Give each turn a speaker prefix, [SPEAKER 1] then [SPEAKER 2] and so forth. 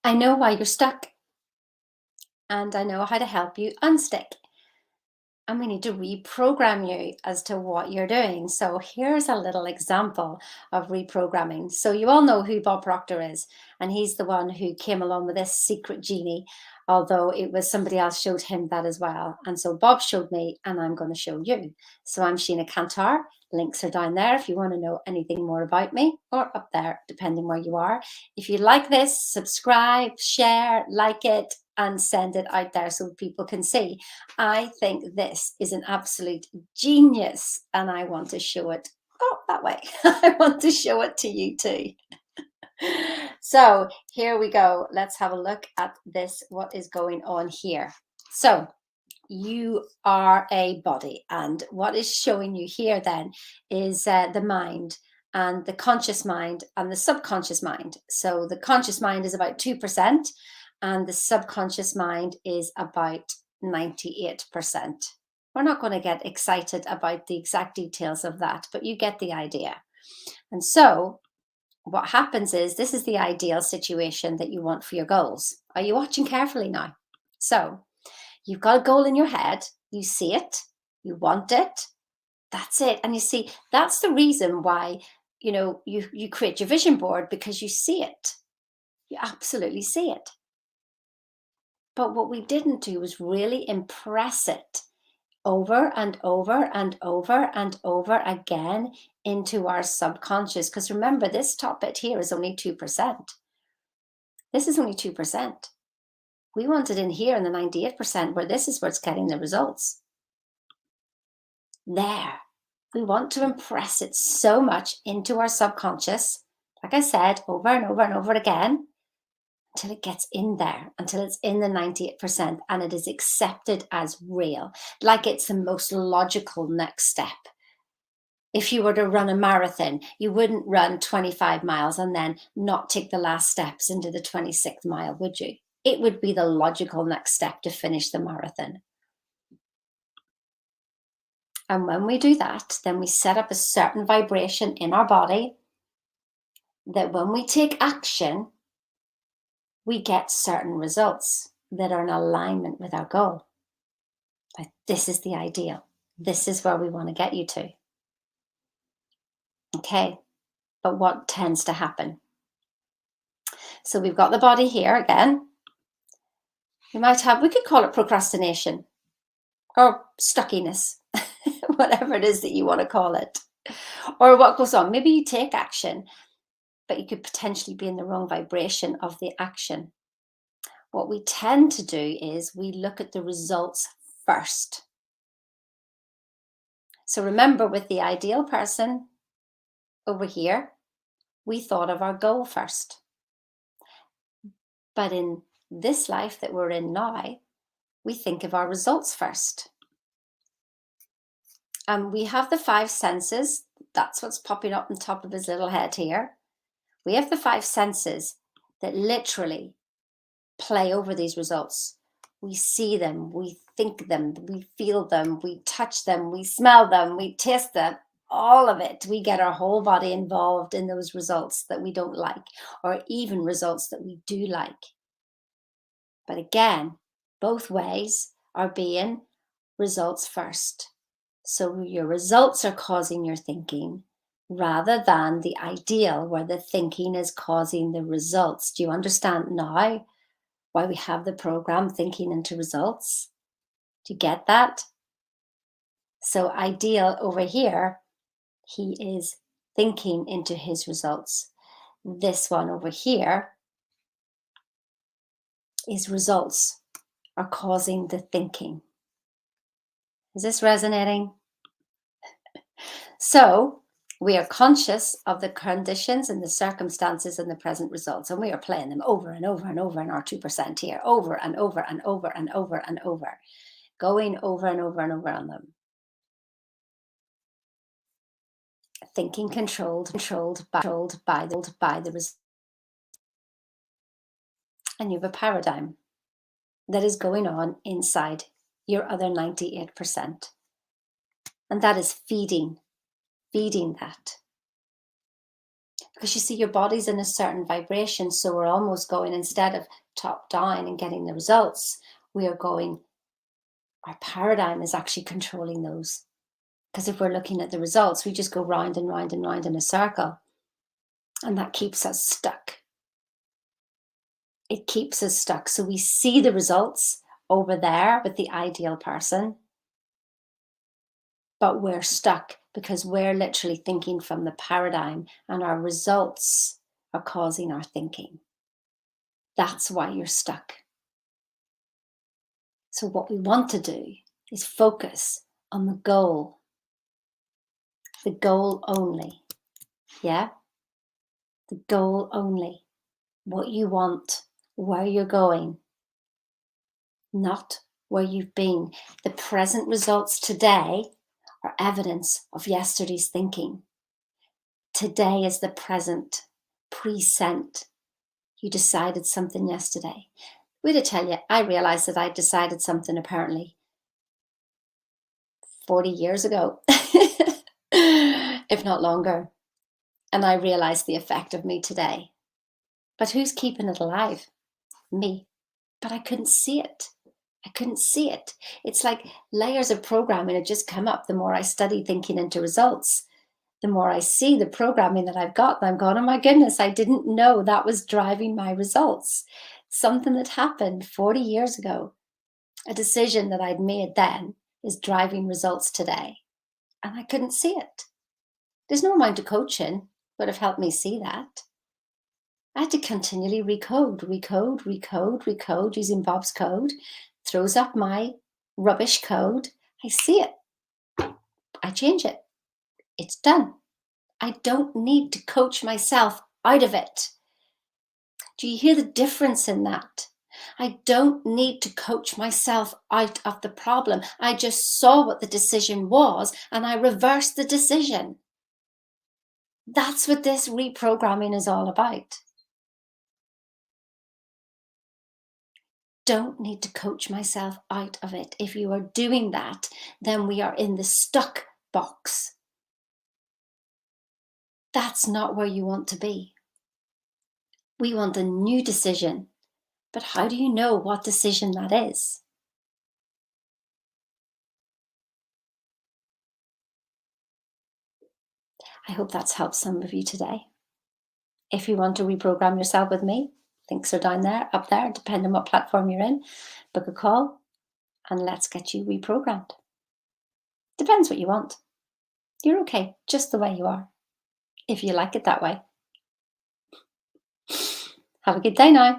[SPEAKER 1] I know why you're stuck, and I know how to help you unstick. And we need to reprogram you as to what you're doing. So here's a little example of reprogramming. So you all know who Bob Proctor is, and he's the one who came along with this secret genie, although it was somebody else showed him that as well. And so Bob showed me, and I'm going to show you. So I'm Sheena Cantar. Links are down there if you want to know anything more about me, or up there, depending where you are. If you like this, subscribe, share, like it, and send it out there so people can see. I think this is an absolute genius, and I want to show it. Oh, that way. I want to show it to you too. So here we go. Let's have a look at this, what is going on here. So you are a body, and what is showing you here then is the mind, and the conscious mind and the subconscious mind. So the conscious mind is about 2%, and the subconscious mind is about 98%. We're not going to get excited about the exact details of that, but you get the idea. And so what happens is, this is the ideal situation that you want for your goals. Are you watching carefully now? So you've got a goal in your head, you see it, you want it, that's it. And you see, that's the reason why, you create your vision board, because you see it. You absolutely see it. But what we didn't do was really impress it over and over and over and over again into our subconscious. Because remember, this top bit here is only 2%. This is only 2%. We want it in here in the 98%, where this is where it's getting the results. There. We want to impress it so much into our subconscious, like I said, over and over and over again, until it gets in there, until it's in the 98%, and it is accepted as real, like it's the most logical next step. If you were to run a marathon, you wouldn't run 25 miles and then not take the last steps into the 26th mile, would you? It would be the logical next step to finish the marathon. And when we do that, then we set up a certain vibration in our body that when we take action, we get certain results that are in alignment with our goal. Like, this is the ideal. This is where we want to get you to. Okay, but what tends to happen? So we've got the body here again. We could call it procrastination or stuckiness, whatever it is that you want to call it. Or what goes on? Maybe you take action, but you could potentially be in the wrong vibration of the action. What we tend to do is we look at the results first. So remember, with the ideal person over here, we thought of our goal first. But in this life that we're in now, we think of our results first. We have the 5 senses. That's what's popping up on top of his little head here. We have the 5 senses that literally play over these results. We see them, we think them, we feel them, we touch them, we smell them, we taste them, all of it. We get our whole body involved in those results that we don't like, or even results that we do like. But again, both ways are being results first. So your results are causing your thinking, rather than the ideal where the thinking is causing the results. Do you understand now why we have the program thinking into results? Do you get that? So ideal over here, he is thinking into his results. This one over here is results are causing the thinking. Is this resonating? So we are conscious of the conditions and the circumstances and the present results, and we are playing them over and over and over in our 2% here, over and over and over and over and over, going over and over and over on them. Thinking controlled by the result. And you have a paradigm that is going on inside your other 98%. And that is feeding that. Because you see, your body's in a certain vibration. So we're almost going, instead of top down and getting the results, we are going, our paradigm is actually controlling those. Because if we're looking at the results, we just go round and round and round in a circle. And that keeps us stuck. It keeps us stuck. So we see the results over there with the ideal person, but we're stuck because we're literally thinking from the paradigm, and our results are causing our thinking. That's why you're stuck. So what we want to do is focus on the goal only. Yeah? The goal only. What you want, where you're going, not where you've been. The present results today are evidence of yesterday's thinking. Today is the present, present. You decided something yesterday. Wait to tell you, I realized that I decided something apparently 40 years ago, if not longer. And I realized the effect of me today. But who's keeping it alive? Me. But I couldn't see it. I couldn't see it. It's like layers of programming had just come up the more I study thinking into results. The more I see the programming that I've got, I'm going, oh my goodness, I didn't know that was driving my results. Something that happened 40 years ago, a decision that I'd made then, is driving results today. And I couldn't see it. There's no amount of coaching would have helped me see that. I had to continually recode using Bob's code. Throws up my rubbish code. I see it. I change it. It's done. I don't need to coach myself out of it. Do you hear the difference in that? I don't need to coach myself out of the problem. I just saw what the decision was and I reversed the decision. That's what this reprogramming is all about. Don't need to coach myself out of it. If you are doing that, then we are in the stuck box. That's not where you want to be. We want a new decision. But how do you know what decision that is? I hope that's helped some of you today. If you want to reprogram yourself with me, links are down there, up there, depending on what platform you're in. Book a call and let's get you reprogrammed. Depends what you want. You're okay just the way you are, if you like it that way. Have a good day now.